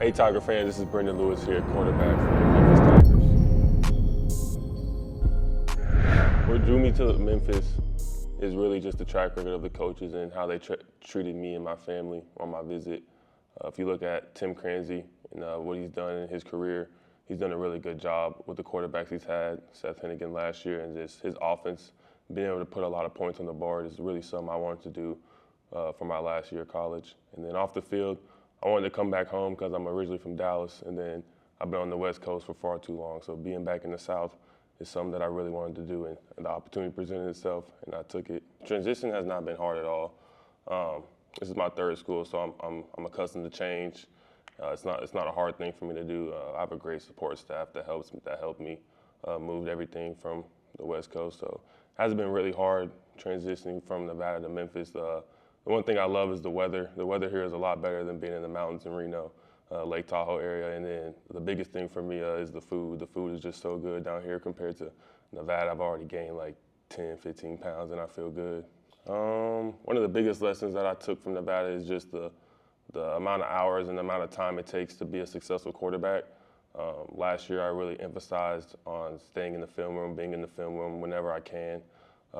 Hey Tiger fans, this is Brendon Lewis here, quarterback for the Memphis Tigers. What drew me to Memphis is really just the track record of the coaches and how they treated me and my family on my visit. If you look at Tim Cranzy and what he's done in his career, he's done a really good job with the quarterbacks he's had, Seth Hennigan last year, and just his offense, being able to put a lot of points on the board is really something I wanted to do for my last year of college. And then off the field, I wanted to come back home because I'm originally from Dallas, and then I've been on the West Coast for far too long. So being back in the South is something that I really wanted to do, and the opportunity presented itself, and I took it. Transition has not been hard at all. This is my third school, so I'm accustomed to change. It's not a hard thing for me to do. I have a great support staff that helped me move everything from the West Coast. So it hasn't been really hard transitioning from Nevada to Memphis. The one thing I love is the weather. The weather here is a lot better than being in the mountains in Reno, Lake Tahoe area. And then the biggest thing for me is the food. The food is just so good down here compared to Nevada. I've already gained like 10, 15 pounds and I feel good. One of the biggest lessons that I took from Nevada is just the amount of hours and the amount of time it takes to be a successful quarterback. Last year I really emphasized on staying in the film room, being in the film room whenever I can.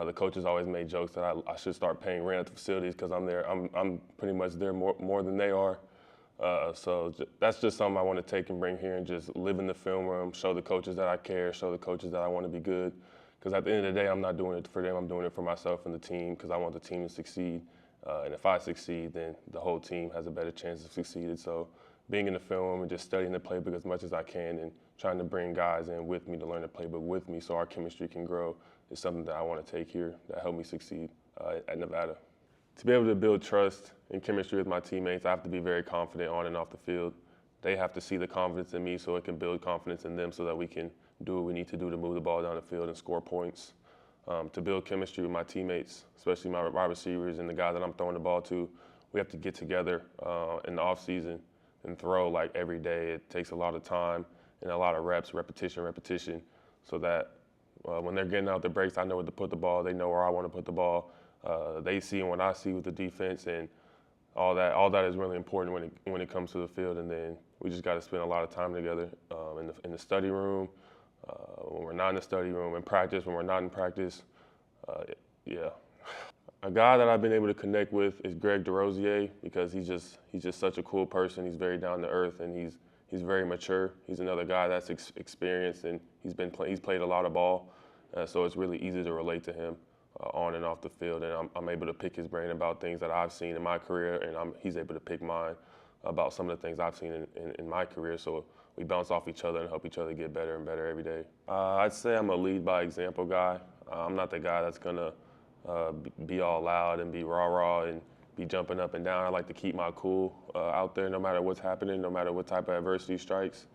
The coaches always made jokes that I should start paying rent at the facilities because I'm there. I'm pretty much there more than they are. So that's just something I want to take and bring here and just live in the film room, show the coaches that I care, show the coaches that I want to be good. Because at the end of the day, I'm not doing it for them. I'm doing it for myself and the team because I want the team to succeed. And if I succeed, then the whole team has a better chance of succeeding. So being in the film room and just studying the playbook as much as I can and trying to bring guys in with me to learn the playbook with me so our chemistry can grow is something that I want to take here that helped me succeed at Nevada. To be able to build trust and chemistry with my teammates, I have to be very confident on and off the field. They have to see the confidence in me so it can build confidence in them so that we can do what we need to do to move the ball down the field and score points. To build chemistry with my teammates, especially my wide receivers and the guys that I'm throwing the ball to, we have to get together in the off season and throw like every day. It takes a lot of time and a lot of reps, repetition, so that when they're getting out the breaks, I know where to put the ball. They know where I want to put the ball. They see what I see with the defense, and all that is really important when it comes to the field. And then we just got to spend a lot of time together in the study room, when we're not in the study room, in practice, when we're not in practice. Yeah. A guy that I've been able to connect with is Greg DeRosier because he's just such a cool person. He's very down to earth and he's very mature. He's another guy that's experienced and he's played a lot of ball, so it's really easy to relate to him on and off the field. And I'm able to pick his brain about things that I've seen in my career, and he's able to pick mine about some of the things I've seen in my career. So we bounce off each other and help each other get better and better every day. I'd say I'm a lead by example guy. I'm not the guy that's gonna be all loud and be rah-rah and be jumping up and down. I like to keep my cool out there no matter what's happening, no matter what type of adversity strikes.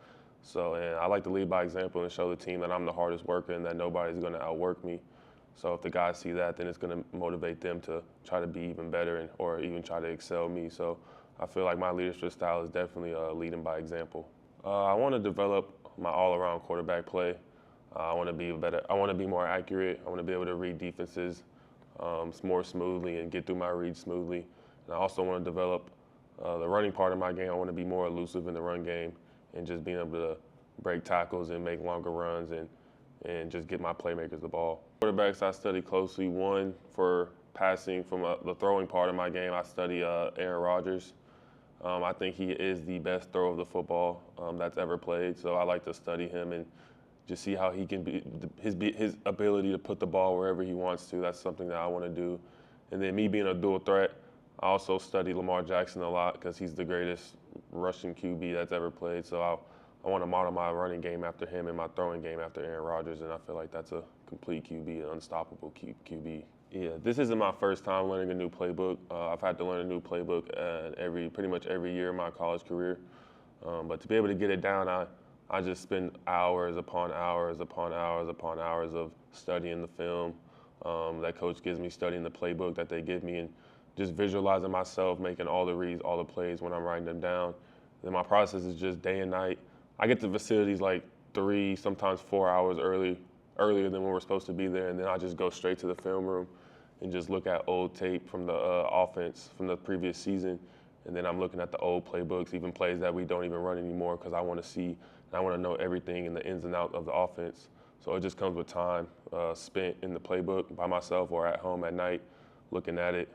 So, and I like to lead by example and show the team that I'm the hardest worker and that nobody's going to outwork me. So if the guys see that, then it's going to motivate them to try to be even better or even try to excel me. So I feel like my leadership style is definitely leading by example. I want to develop my all-around quarterback play. I want to be better. I want to be more accurate. I want to be able to read defenses more smoothly and get through my reads smoothly. And I also want to develop the running part of my game. I want to be more elusive in the run game and just being able to break tackles and make longer runs and just get my playmakers the ball. Quarterbacks I study closely. One, for passing from the throwing part of my game, I study Aaron Rodgers. I think he is the best thrower of the football that's ever played. So I like to study him and just see how he can be, his ability to put the ball wherever he wants to. That's something that I want to do. And then me being a dual threat, I also study Lamar Jackson a lot because he's the greatest rushing QB that's ever played. So I want to model my running game after him and my throwing game after Aaron Rodgers, and I feel like that's a complete QB, an unstoppable QB. Yeah, this isn't my first time learning a new playbook. I've had to learn a new playbook pretty much every year of my college career. But to be able to get it down, I just spend hours upon hours of studying the film that coach gives me, studying the playbook that they give me, and just visualizing myself making all the reads, all the plays when I'm writing them down. Then my process is just day and night. I get to facilities like 3, sometimes 4 hours earlier than when we're supposed to be there, and then I just go straight to the film room and just look at old tape from the offense from the previous season And then I'm looking at the old playbooks, even plays that we don't even run anymore, because I want to see, and I want to know everything in the ins and outs of the offense. So it just comes with time spent in the playbook by myself or at home at night, looking at it.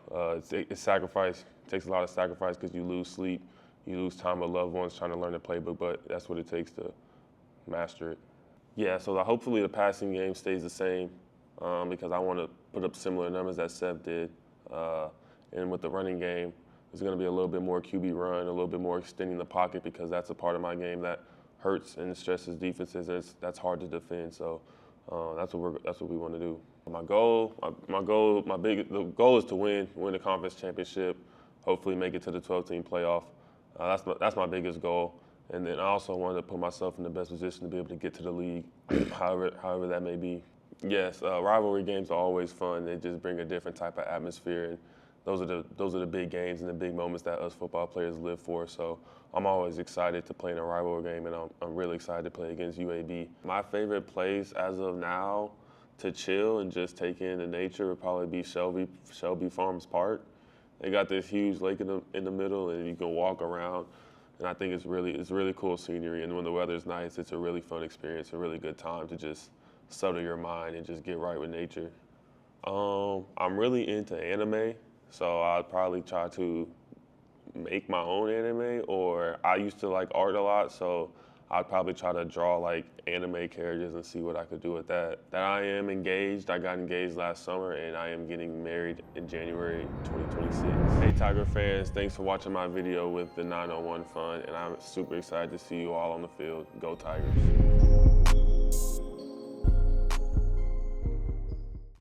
It's sacrifice. It takes a lot of sacrifice because you lose sleep, you lose time with loved ones trying to learn the playbook, but that's what it takes to master it. Yeah, so hopefully the passing game stays the same because I want to put up similar numbers that Seth did. And with the running game, there's going to be a little bit more QB run, a little bit more extending the pocket, because that's a part of my game that hurts and stresses defenses, and that's hard to defend. So that's what we want to do. The goal is to win the conference championship, hopefully make it to the 12-team playoff. That's my biggest goal. And then I also wanted to put myself in the best position to be able to get to the league, however that may be. Yes, rivalry games are always fun. They just bring a different type of atmosphere, and those are the big games and the big moments that us football players live for. So I'm always excited to play in a rivalry game, and I'm really excited to play against UAB. My favorite place as of now to chill and just take in the nature would probably be Shelby Farms Park. They got this huge lake in the middle, and you can walk around. And I think it's really cool scenery. And when the weather's nice, it's a really fun experience, a really good time to just settle your mind and just get right with nature. I'm really into anime, so I'd probably try to make my own anime, or I used to like art a lot, so I'd probably try to draw like anime characters and see what I could do with that. I am engaged. I got engaged last summer, and I am getting married in January 2026. Hey Tiger fans, thanks for watching my video with the 901 Fund, and I'm super excited to see you all on the field. Go Tigers.